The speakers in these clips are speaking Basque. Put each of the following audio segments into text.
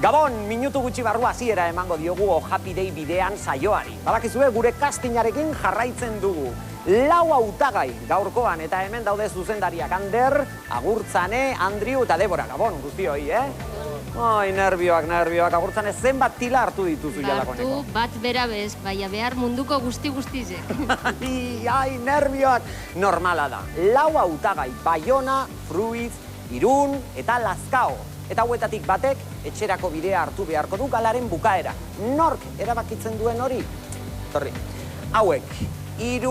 Gabon, minutu gutxi barru hasiera emango diogu Happy Day bidean saioari. Badakizue gure castingarekin jarraitzen dugu. 4 hautagai gaurkoan eta hemen daude zuzendariak Ander, Agurtzane, Andriu eta Debora. Gabon, guztioi, Ai, nervioak, Agurtzane zenbat tila hartu dituzu jalakoneko? Hartu bat bera bez, baina behar munduko guzti-guztizek. Ai, nervioak. Normala da. 4 hautagai, Baiona, Fruiz, Irun eta Lazkao. Eta hauetatik batek, etxerako bidea hartu beharko du galaren bukaera. Nork erabakitzen duen hori? Torri, hauek, 3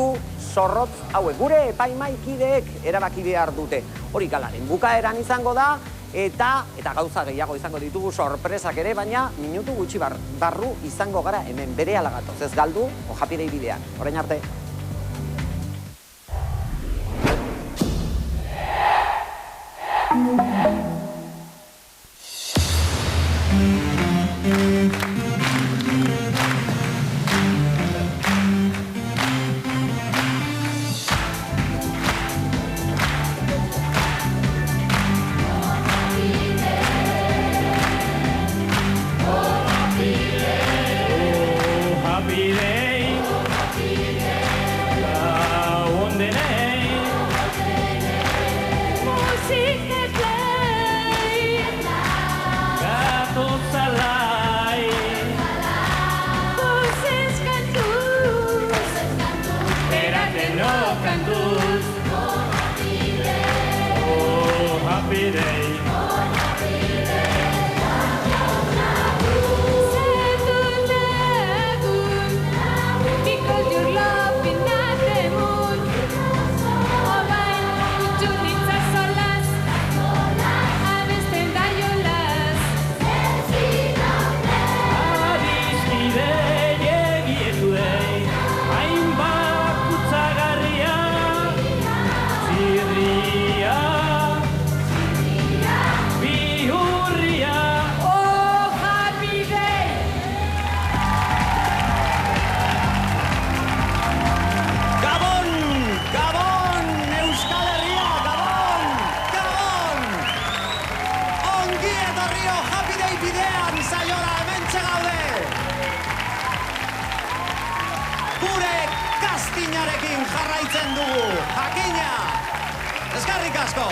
zorrotz, hauek, gure epaimaikideek erabaki behar dute. Hori galaren bukaeran izango da, eta gauza gehiago izango ditugu sorpresak ere, baina minutu gutxi barru izango gara hemen bere alagatoz. Ez galdu, Happy Day bidean. Orain arte. Jarraitzen dugu, jakina! Eskerrik asko!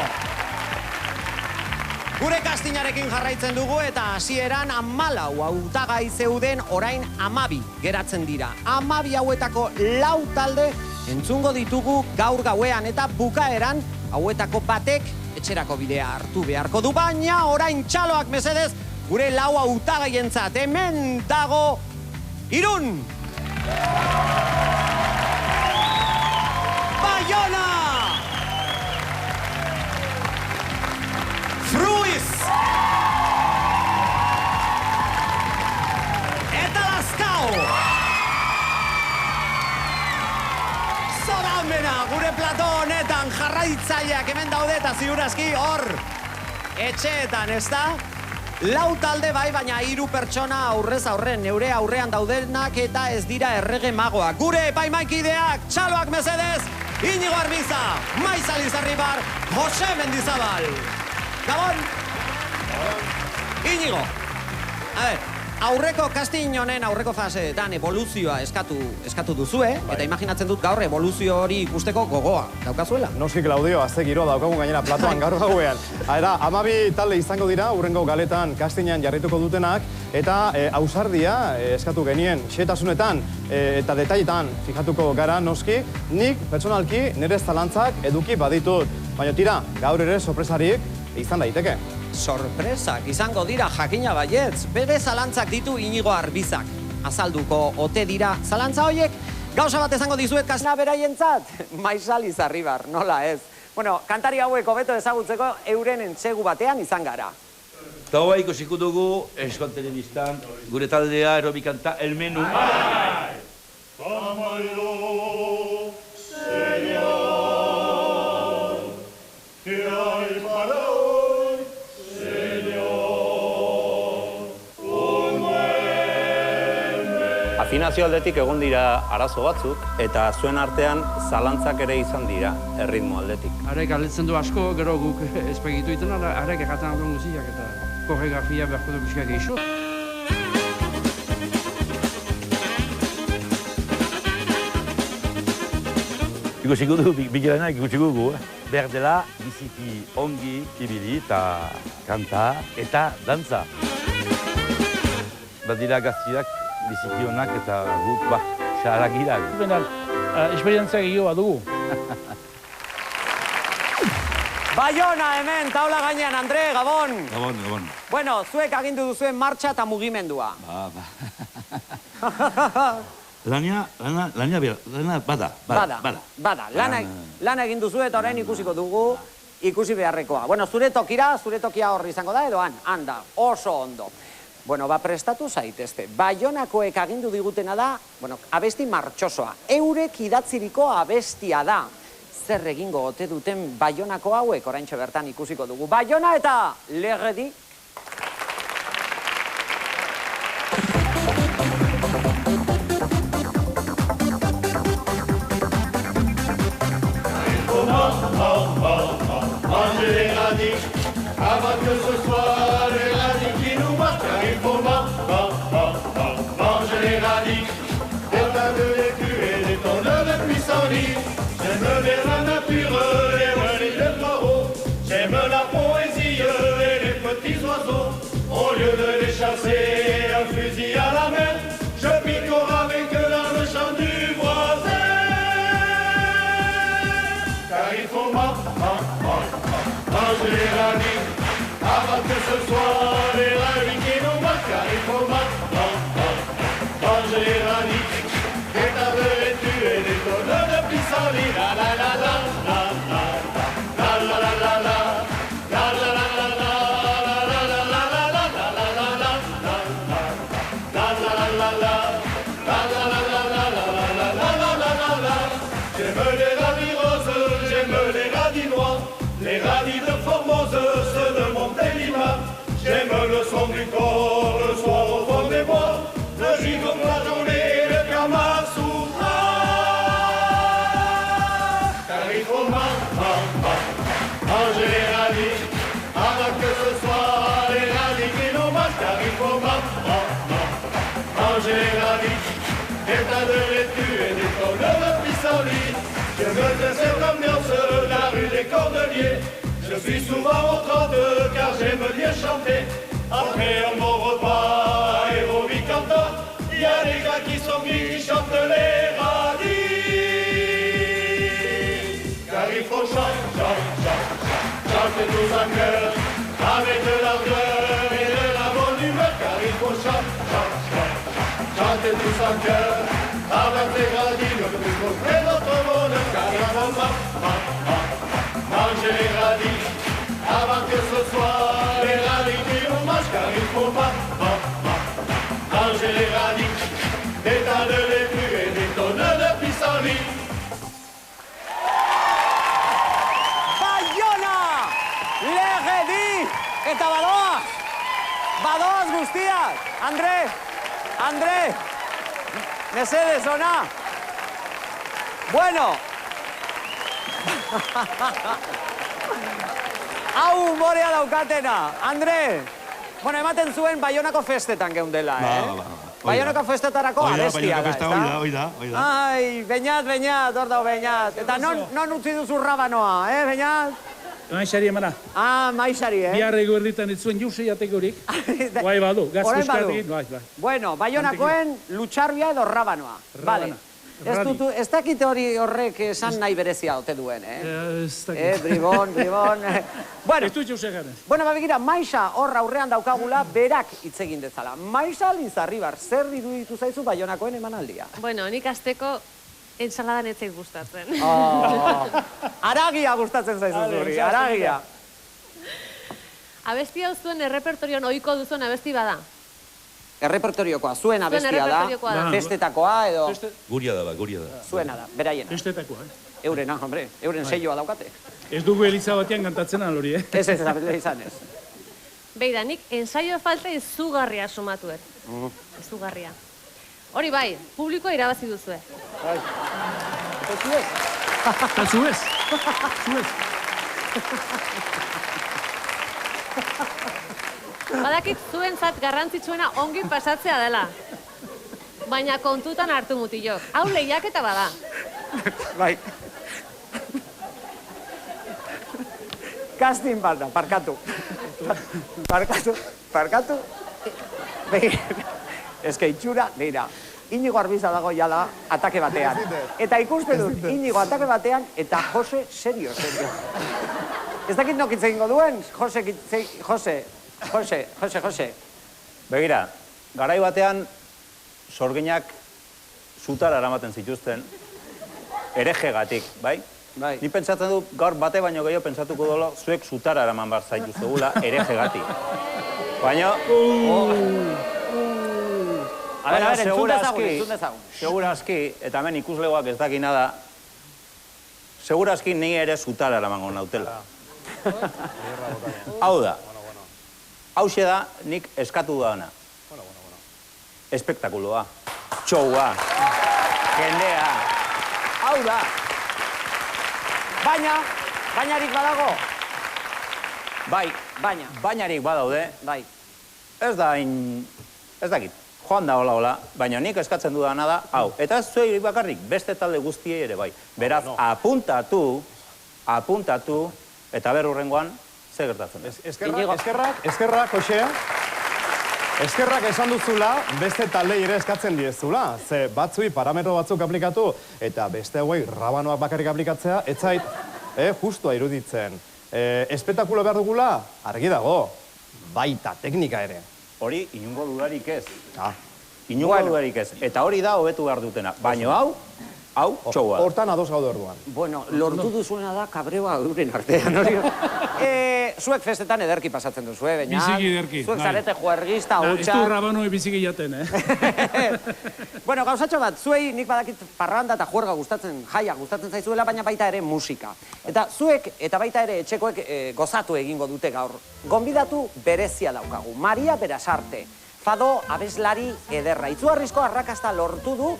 Gure kastinarekin jarraitzen dugu eta hasieran 14 hautagai zeuden, orain 12 geratzen dira. 12 hauetako 4 talde entzungo ditugu gaur gauean eta bukaeran hauetako batek etxerako bidea hartu beharko du, baina orain txaloak mesedez gure 4 hautagaientzat. Hemen dago Irun! Baiona! Fruiz! Eta Lazkao! Zoramena, gure plato honetan jarraitzaileak hemen daude eta ziurazki hor etxeetan, ez da? 4 talde bai, baina 3 pertsona aurrez aurren, neure aurrean daudenak eta ez dira errege magoak. Gure epaimaikideak, txaloak mesedez, Inigo Arbiza, Maiza Lizarribar, Jose Mendizabal. Gabon? Inigo. A ver, aurreko casting honen aurreko faseetan evoluzioa eskatu duzue, eta imaginatzen dut gaur evoluzio hori ikusteko gogoa daukazuela. Noski, Claudio, azte giro daukagun gainera platoan gaur gauean. Era, 12 talde izango dira, hurrengo galetan castingan jarrituko dutenak, eta ausardia eskatu genien xetasunetan eta detailetan fijatuko gara noski, nik pertsonalki nire zalantzak eduki baditut. Baina tira, gaur ere sorpresarik izan daiteke. Sorpresak izango dira jakina baietz, bere zalantzak ditu Inigo Arbizak. Azalduko ote dira zalantza horiek, gauza bat izango dizuet kasna beraientzat, Maiza Lizarribar, nola ez. Bueno, kantari hauek hobeto ezagutzeko euren entsegu batean izan gara. Eta hoa ikusiko dugu, Euskal Telebistan, gure taldea aerobikanta El Menú. Afinazio aldetik egon dira arazo batzuk, eta zuen artean zalantzak ere izan dira, erritmo aldetik. Arek aletzen du asko, gero guk espegitu iten, arek egaten alduen guziak eta... koreografia beharko du pixka gehiago. Ikusiko du, bigirana ikusiko gu, behar dela biziki ongi ibili eta kanta eta dantza. Badira gaztiak biziki honak eta guk, xarak gira. Benar, esperientzia gehiago dugu. Baiona hemen, taula gainean, Andre, Gabon. Gabon, Gabon. Bueno, zuek agindu duzuen martxa eta mugimendua. Lana bada. Bada. Lana egin duzu eta orain ikusiko dugu ikusi beharrekoa. Bueno, zure tokia horri izango da edo han da, oso ondo. Bueno, prestatu zaitezte. Baionakoek agindu digutena da, bueno, abesti martxosoa. Eurek idatziriko abestia da. Zer egingo ote duten Baionako hauek oraintxe bertan ikusiko dugu. Baiona eta Legedi. Manger les radis, avant que ce soit les radis qui nous marquent, car il faut manger les radis, des tas de l'écu et des tonnes de pissenlit. J'aime bien la nature, les rennes, les coraux, j'aime la poésie et les petits oiseaux. Au lieu de les chasser, un fusil à la main, je picore avec dans le champ du voisin. Car il faut manger les radis, avant que ce soit les radis qui nous marquent, car il faut manger les radis, des tas de laitue et des tonnes de pissenlit. La la la la la la la la la la les radis de Formose, ceux de Montélimar. J'aime le son du corps, le soir au fond des bois, le gigot de la journée, le Kamasutra. Car il faut manger les radis, avant que ce soit les radis qui nous marquent. Car il faut manger les radis, des tas de laitue et des tonnes de pissenlit. Je me fais cette ambiance, la rue des Cordeliers. Je suis souvent au 32 car j'aime bien chanter. Après un bon repas aérobique en temps, il y a des gars qui sont venus qui chantent les radis. Car il faut chanter tous en cœur, avec de l'ardeur et de la bonne humeur. Car il faut chanter tous en cœur, avec les radis, le plus beau de notre monde. Car il faut manger les radis, avant que ce soit les radis qui nous mangent. Car il faut manger les radis, des tas de laitue et des tonnes de pissenlit. Baiona! Legedi! Eta badoaz guztiak! Andre! Mesedez, ona! Bueno! Hau humorea daukatena! Andre! Bueno, ematen zuen Baionako festetan geundela, Baionako festetarako abestia da, ezta? Oida. Ai, Beñat, hor dago Beñat. Eta non utzi duzu rabanoa, Beñat? Maixari emana. Maixari, Biarrego erditan ez zuen jusi jatekorik. Guai badu, gazkuskartik. Bueno, Baionakoen lutxarbia edo rabanoa. Vale. Ez dakit horrek esan nahi berezia ote duen, Ez dakit. Bribon. Ez dut jose garen. Bueno, begira, Maixa hor aurrean daukagula berak hitz egin dezala. Maixa Lizarribar, zer iruditu zaizu Baionakoen emanaldia? Bueno, nik azteko ensaladan ez zait gustatzen. Aragia gustatzen zaizu zuri, aragia. Abesti hau zuen errepertorioan ohiko duzuen abesti bada. Errepertoriokoa, zuen abestia da, festetakoa edo... Guria da. Zuena da, beraiena. Festetakoa, Eurena, hombre, euren seioa daukate. Ez dugu Eliza batean kantatzen alori, Ez, izan ez. Beida, nik ensaio falta izugarria sumatuet. Izugarria. Hori bai, publikoa irabazi duzue. Eta zuez. Badakit zuentzat garrantzitsuena ongi pasatzea dela. Baina kontutan hartu mutilok. Hau lehiaketa bada. Bai. Casting bat da, parkatu. Parkatu. Ez que itxura, beira. Inigo Arbiza dago jala atake batean. Eta ikusten dut, Inigo atake batean, eta Jose, serio. Ez dakit nokitze ingo duen, Jose. Begira, garai batean, sorginak zutara eramaten zituzten, herejegatik, bai? Bai. Ni pentsatzen dut, gaur bate baino gehiago pentsatuko dolo, zuek zutara eraman bar zaituztegula herejegatik. Baina... A ver, entzun dezagun. Segurazki, eta hemen ikuslegoak ez dakina da, segurazki ni ere zutara eramango nautela. Hau da. Hauxe da, nik eskatu dana. Espektakuloa, txoua, jendea. Hau da. Bainarik badago? Bai, bainarik badaude. Bai. Ez dakit, joan da hola, baina nik eskatzen dudana da, hau. Eta ez zuei bakarrik, beste talde guztiei ere bai. Beraz, apuntatu, eta berrurrengoan, ze gertatzen da. Eskerrak, Josea. Eskerrak esan duzula, beste taldei ere eskatzen diezula. Ze batzui parametro batzuk aplikatu, eta beste hauei rabanoak bakarrik aplikatzea, ez zait, justua iruditzen. Espektakulo behar dugula, argi dago, baita teknika ere. Hori, inungo dudarik ez. Inungo dudarik ez. Eta hori da hobetu behar dutena. Baina hau, txoua. Hortan ados gaude orduan. Bueno, lortu duzuena da kabreoa euren artean, hori. Zuek festetan ederki pasatzen duzu, baina... Biziki ederki. Zuek zarete juergista, hutsa... Ez du rabanoi biziki jaten, Bueno, gauzatxo bat, zuei nik badakit parranda eta juerga jaia gustatzen zaizuela, baina baita ere musika. Eta zuek, eta baita ere etxekoek gozatu egingo dute gaur. Gonbidatu berezia daukagu, Maria Berasarte. Fado abeslari ederra. Itzuarrizko arrakasta lortu du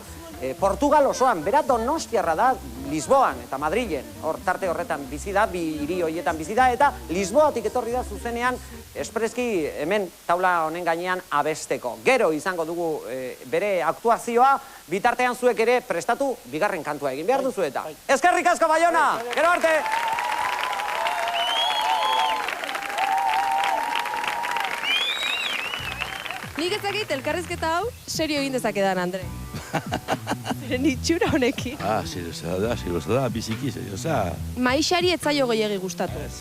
Portugal osoan, bera Donostiarra da Lisboan eta Madrilen, hor tarte horretan bizi da, bi hiri horietan bizi da, eta Lisboatik etorri da zuzenean espreski hemen taula honen gainean abesteko. Gero izango dugu bere aktuazioa, bitartean zuek ere prestatu bigarren kantua egin behar duzu eta. Eskerrik asko Baiona! Gero arte! Nik ezakit elkarrizketa hau serio egin dezakedan, Andre. Zeren itxura honekin. Serioza da, biziki, serioza. Maixari ez zaio gehiagi gustatu. Ez.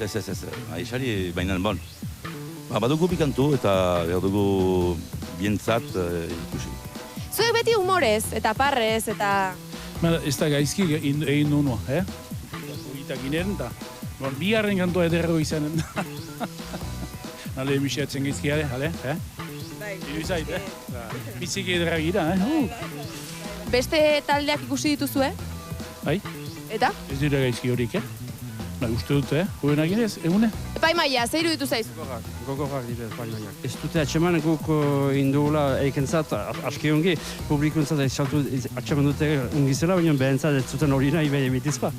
Maixari baina bon. Badugu bikantu eta behar dugu bientzat ikusi. Zuek beti humorez eta parrez eta... Ez da gaizki egin duenua, Ugitak inen da. Bigarren kantua ederrego izanen da. Nale emisiatzen gaizkiare, Iruizait, biziki ederra gira, Beste taldeak ikusi dituzu, Bai. Eta? Ez dira gaizki horik, Uste dut, Juenak ginez, egune? Epaimaia, ze iruditu zaizu? Gogorrak dira epaimaiak. Ez dute atxeman guk indugula eikentzat aski ongi, publikuntzat atxeman dute ungizela, baina behentzat ez zuten hori nahi behi emitizpa.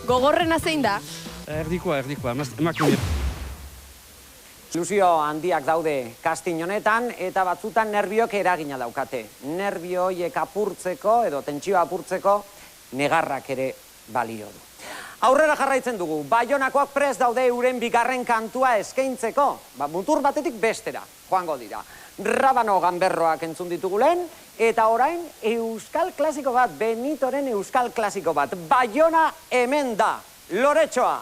Gogorrena zein da? Erdikoa, emakume. Ilusio handiak daude casting honetan, eta batzutan nerbiok eragina daukate. Nerbio horiek apurtzeko, edo tentsioa apurtzeko, negarrak ere balio du. Aurrera jarraitzen dugu, Baionakoak prest daude euren bigarren kantua eskaintzeko, mutur batetik bestera, joango dira. Rabano Ganberroak entzun ditugu lehen, eta orain euskal klasiko bat, Benitoren euskal klasiko bat. Baiona hemen da, Loretxoa.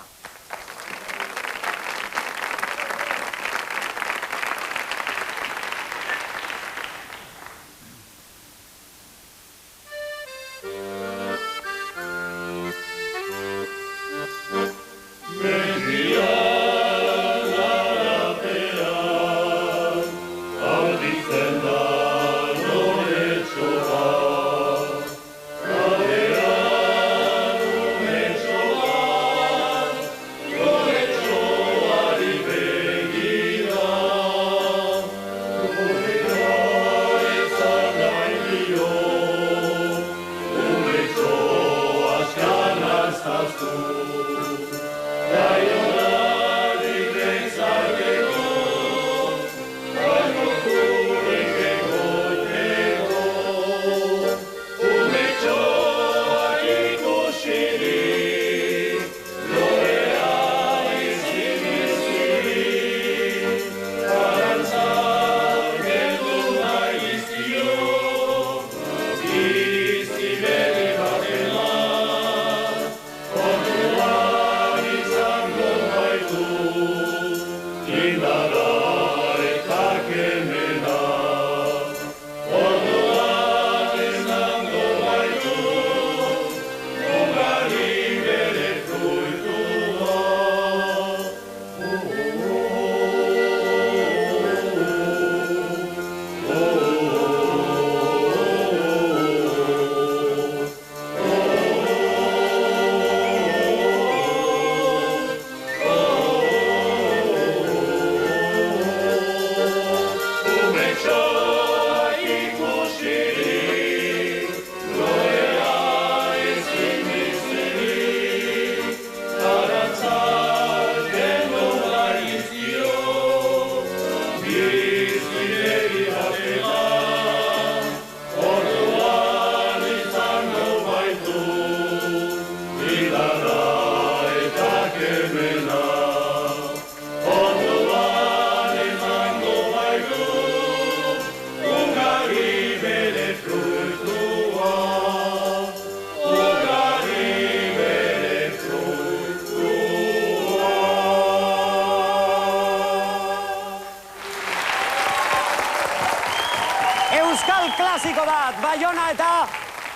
klasiko bat, Baiona eta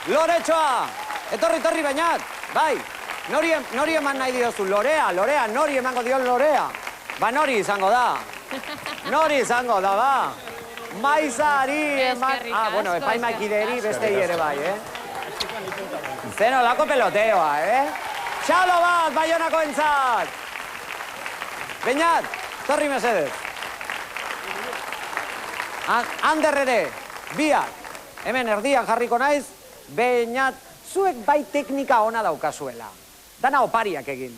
Loretxoa. Etorri, Beñat, bai. Nori eman nahi diozu, Lorea, nori emango dio Lorea. Ba, nori izango da. Ba. Maizari eman... bueno, epaimaikideri bestei ere bai, Zeno lako peloteoa, Txalo bat, Baionako entzat. Beñat, torri mesedez. Ander ere, biak. Hemen erdian jarriko naiz, Beñat, zuek bai teknika ona daukazuela. Dana opariak egin,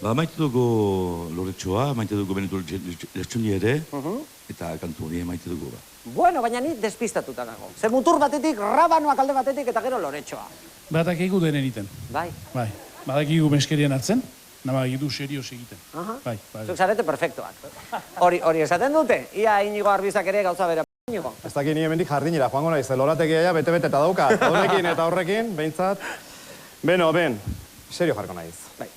Ba, maite dugu Loretxoa, maite dugu Benetu Lertxundi ere, eta kantu honi maite dugu, ba. Bueno, baina ni despistatuta nago. Zer mutur batetik, rabanoak alde batetik, eta gero Loretxoa. Badakigu denen iten. Bai. Bai. Badakigu meskerien hartzen, nabagitu serioz egiten. Bai. Zuk zarete perfektoak. Hori esaten dute, ia Inigo Arbizak ere gauza bera. Ez dakit ni hemendik jardinera, joango naiz, lorategia bete-bete eta dauka. Honekin eta horrekin, behintzat. Beno, serio jarko naiz. Bai.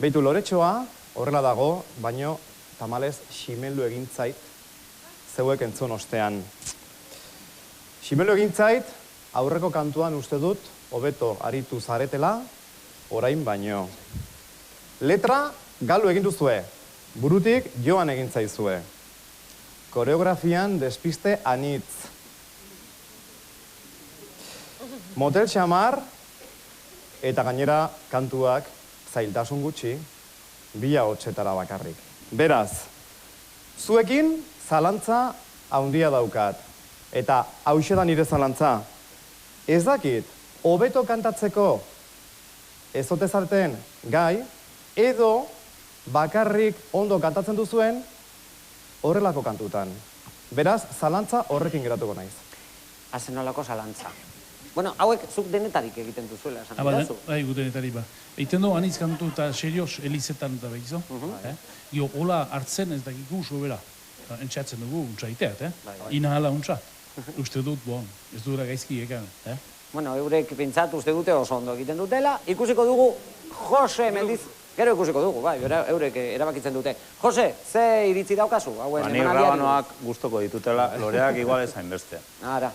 Beitu Loretxoa, horrela dago, baino tamalez ximeldu egin zait, zeuek entzun ostean. Ximeldu egin zait, aurreko kantuan uste dut, hobeto aritu zaretela, orain baino. Letra, galu egin duzue, burutik joan egin zaizue. Koreografian despiste anitz. Motel xamar, eta gainera kantuak zailtasun gutxi, bila hotxetara bakarrik. Beraz, zuekin zalantza handia daukat. Eta hauxe da nire zalantza. Ez dakit, hobeto kantatzeko ez ote zareten gai, edo bakarrik ondo kantatzen duzuen horrelako kantutan. Beraz, zalantza horrekin geratuko naiz. Hazen nolako zalantza. Bueno, hauek zuk denetarik egiten duzuela, esan dirazu. Bai, gu denetarik ba. Eiten du, anitz kantu eta serioz elizetan eta behizo. Gio, hola hartzen ez dakiku sobera. Entxatzen dugu, untsa iteat, Ina hala untsa. Uste dut, bon, ez dura gaizki ekan, Bueno, eurek pintzat uste dute oso ondo egiten dutela. Ikusiko dugu Jose Mendiz, gero ikusiko dugu, bai, eurek erabakitzen dute. Jose, ze iritzi daukazu? Ni rabanoak gustoko ditutela, Loreak igual ezain beste. Ara.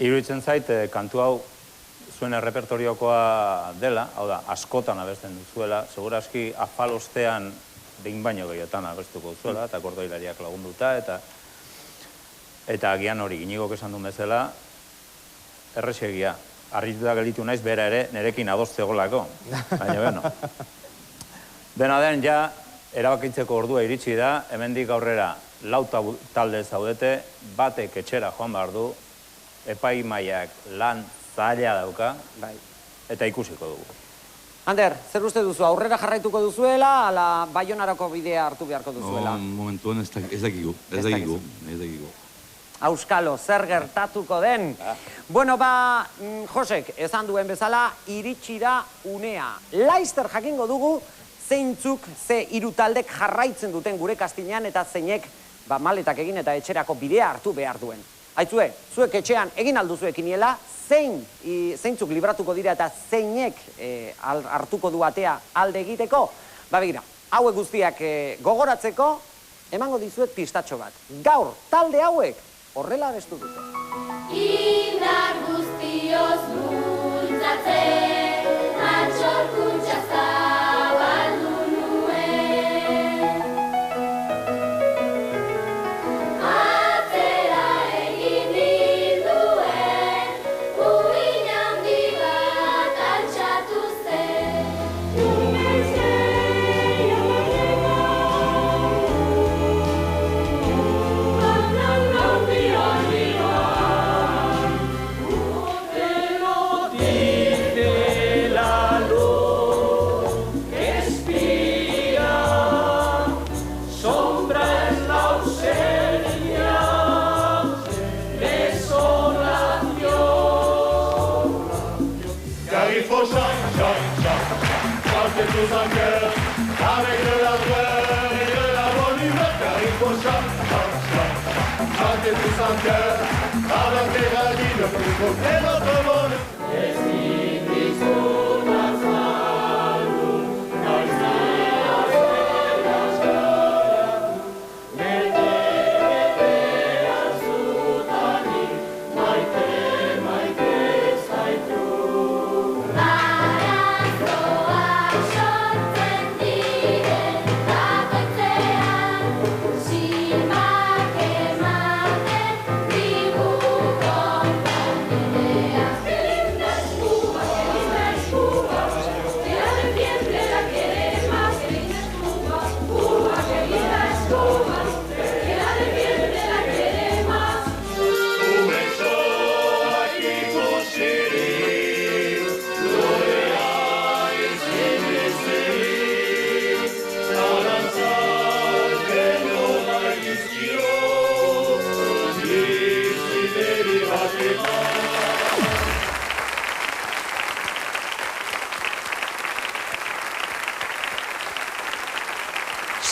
Iruditzen zait, kantu hau zuen errepertoriokoa dela, hau da, askotan abesten duzuela, seguraski afalostean behin baino gehiotan abestuko duzuela, eta kordoilariak lagunduta, eta agian hori, Inigok esan duen bezala, erresegia. Arrituta gelditu naiz, bera ere, nerekin adostzeagolako. Baina, beno. Dena den, ja, erabakitzeko ordua iritsi da, hemendik aurrera lau talde zaudete, batek etxera joan behar du, epaimaiak lan zaila dauka, eta ikusiko dugu. Ander, zer uste duzu, aurrera jarraituko duzuela, ala Baionarako bidea hartu beharko duzuela? Momentuan ez dakigu. Auskalo, zer gertatuko den? Bueno, Josek, esan duen bezala, iritsi da unea. Laizter jakingo dugu, zeintzuk, ze hiru taldek jarraitzen duten gure Kastinean, eta zeinek maletak egin eta etxerako bidea hartu behar duen. Aitzue, zuek etxean egin alduzu ekiniela, zeintzuk libratuko dira eta zeinek hartuko du atea alde egiteko? Begira, hauek guztiak gogoratzeko, emango dizuet pistatxo bat. Gaur, talde hauek, horrela abestu dute. Indar guztioz bultzatzen, atxorkuntza zabaldu nuen. Atzera egin ninduen, uin handi bat altxatu zen. Chantez tous en cœur, avec de la joie et de la bonne humeur, car il faut chanter tous en cœur, avec des radis de plus beau que notre monde.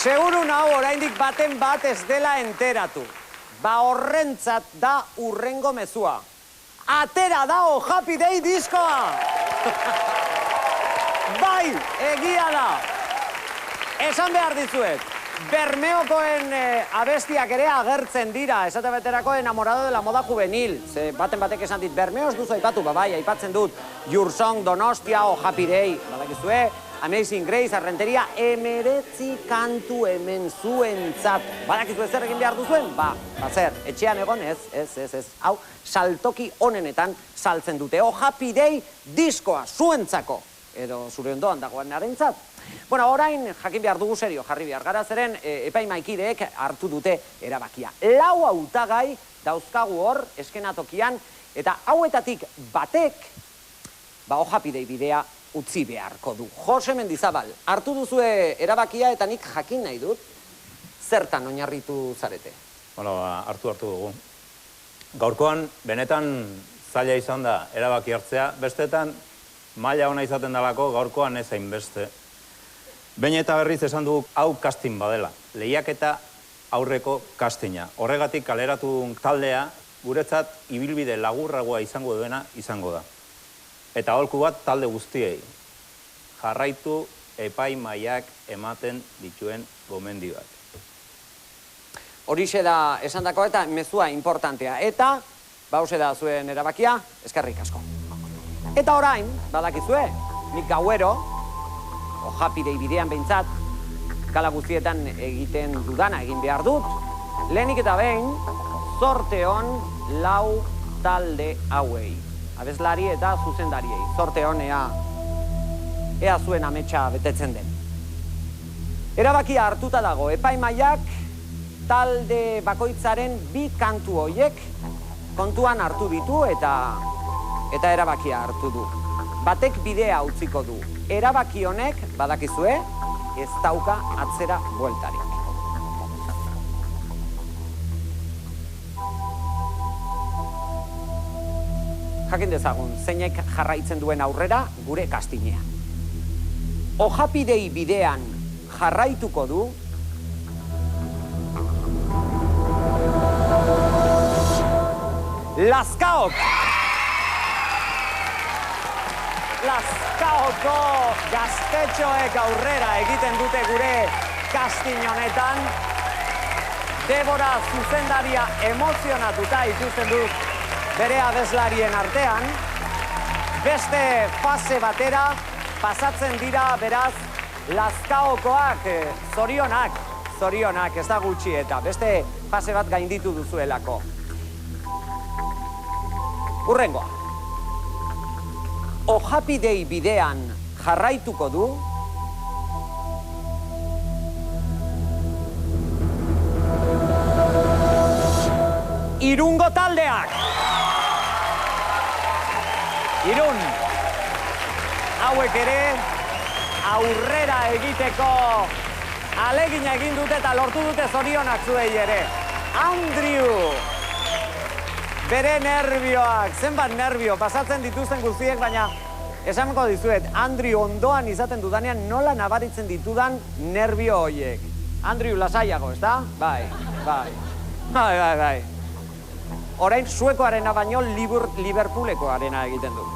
Seguru nahu oraindik baten bat ez dela enteratu. Ba horrentzat da urrengo mezua. Atera da Oh Happy Day diskoa! Bai, egia da! Esan behar dizuet, Bermeokoen abestiak ere agertzen dira, esate beterako enamorado de la moda juvenil. Ze baten batek esan dit, Bermeo ez duzu aipatu, bai, aipatzen dut, Your Song, Donostia, Oh Happy Day, badakizue, Amazing Grace, Arrenteria, 19 kantu hemen zuentzat. Badakizue zer egin behar duzuen? Zer, etxean egon, ez. Hau, saltoki onenetan saltzen dute. Oh Happy Day diskoa zuentzako. Edo zure ondoan dagoen narentzat. Bueno, orain jakin behar dugu serio jarri behar gara, zeren epaimaikideek hartu dute erabakia. 4 hautagai dauzkagu hor eskenatokian, eta hauetatik batek, Oh Happy Day bidea utzi beharko du. Jose Mendizabal, hartu duzue erabakia eta nik jakin nahi dut, zertan oinarritu zarete? Bueno, hartu dugu. Gaurkoan, benetan zaila izan da erabaki hartzea, bestetan maila ona izaten dalako, gaurkoan ez hainbeste. Behin eta berriz esan dugu hau casting badela, lehiaketa aurreko castinga. Horregatik kaleratu taldea, guretzat ibilbide laburragoa izango duena izango da. Eta aholku bat talde guztiei. Jarraitu epaimaiak ematen dituen gomendioak. Horixe da esandako eta mezua importantea. Eta, hauxe da zuen erabakia, eskerrik asko. Eta orain, badakizue, nik gauero, Oh Happy Day bidean behintzat, kala guztietan egiten dudana egin behar dut, lehenik eta behin, zorte hon 4 talde hauei. Abeslari eta zuzendariei. Zorte hon ea zuen ametsa betetzen den. Erabakia hartuta dago, epaimaiak talde bakoitzaren 2 kantu hoiek kontuan hartu ditu eta erabakia hartu du. Batek bidea utziko du. Erabaki honek, badakizue, ez dauka atzera bueltarik. Jakin dezagun, zeinek jarraitzen duen aurrera gure kastinean. Oh Happy Day bidean jarraituko du Lazkaok! Lazkaoko gaztetxoek aurrera egiten dute gure kastin honetan. Debora zuzendaria emozionatuta ikusten dut bere abeslarien artean. Beste fase batera pasatzen dira beraz Lazkaokoak zorionak ez da gutxi eta beste fase bat gainditu duzuelako. Urrengoa. Oh Happy Day bidean jarraituko du Irungo taldeak. Irun. Hauek ere aurrera egiteko alegina egin dute eta lortu dute zorionak zuei ere. Andrew. Bere nervioak, zenbat nervio, pasatzen dituzten guztiek, baina esango dizuet, Andrew ondoan izaten dudanean nola nabaritzen ditudan nervio horiek. Andrew lasaiago, ez da? Bai. Orain suekoarena baino Liverpoolekoarena egiten du.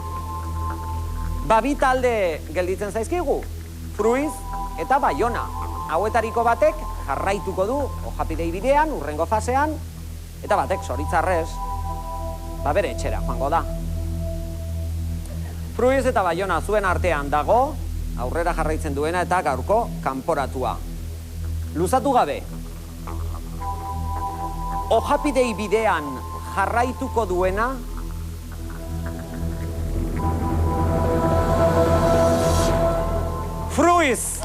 Bi talde gelditzen zaizkigu, Fruiz eta Baiona. Hauetariko batek jarraituko du Oh Happy Day bidean, urrengo fasean, eta batek zoritzarrez, bere etxera joango da. Fruiz eta Baiona zuen artean dago, aurrera jarraitzen duena eta gaurko kanporatua. Luzatu gabe. Oh Happy Day bidean jarraituko duena Fruiz!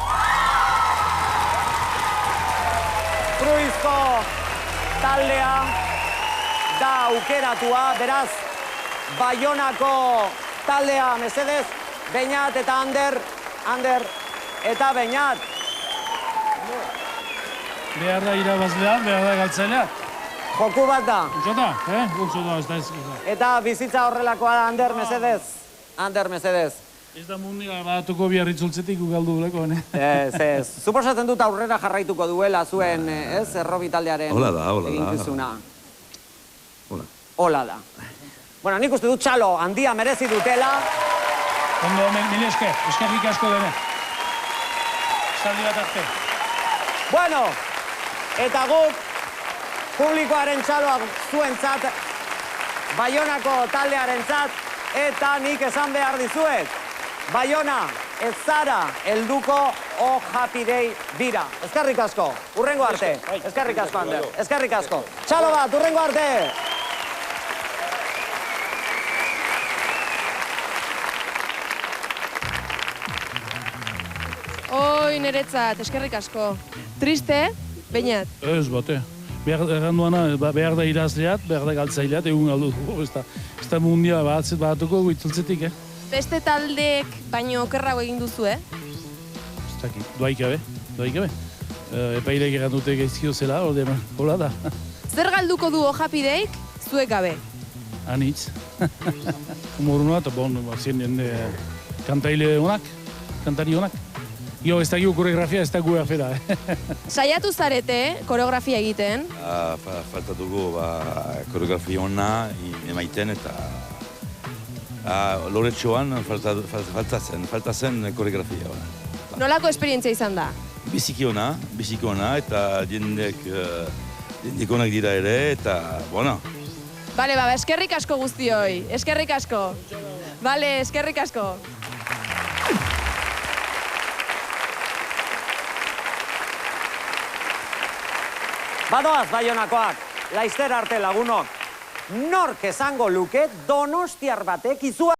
Fruizko taldea da aukeratua, beraz, Baionako taldea, mesedez, Beñat eta Ander eta Beñat. Behar da irabazlea, behar da galtzailea. Joku bat da. Jota, gultzu da, ez da ez. Eta bizitza horrelakoa da, Ander, mesedez. Ez da mundia batuko biarritzultzetik ugaldu guleko, ne? Ez. Suposatzen dut aurrera jarraituko duela zuen, ez, errobi taldearen Hola da. eginkizuna. Hola. Da. Bueno, nik uste dut txalo handia merezi dutela. Ondo, mil eskerrik asko dene. Esaldi bat arte. Bueno, eta guk publikoaren txaloa zuentzat, Baionako taldearentzat, eta nik esan behar dizuet, Baiona, ez zara helduko O Happy Day bira. Eskerrik asko, urrengo arte. Eskerrik asko, Ander. Eskerrik asko. Txalo bat, urrengo arte. Oi, niretzat, eskerrik asko. Triste, Beñat? Ez, bate. Behar da irazleat, behar da galtzaileat, egun galdu dugu, ez da mundia batuko itzultzetik, Beste taldeek baino okerrago egin duzu, Ez dakit, doaikabe. Epailek egan dute gaizkio zela, hola da. Zer galduko du O Happy Dayk, zuek gabe? Anitz. Humoruna eta zien kantaile honak, kantari honak. Jo, ez dakigu koreografia, ez dakigu afera. Saiatu zarete, koreografia egiten. Falta dugu koreografia hona emaiten eta Loretxoan falta zen koreografia hona. Nolako esperientzia izan da? Biziki hona eta jendek onak dira ere eta, bueno. Bale, eskerrik asko guztioi, eskerrik asko. Bale, eskerrik asko. Badoaz, Baionakoak, laizter arte lagunok, nork esango luke Donostiar batek izua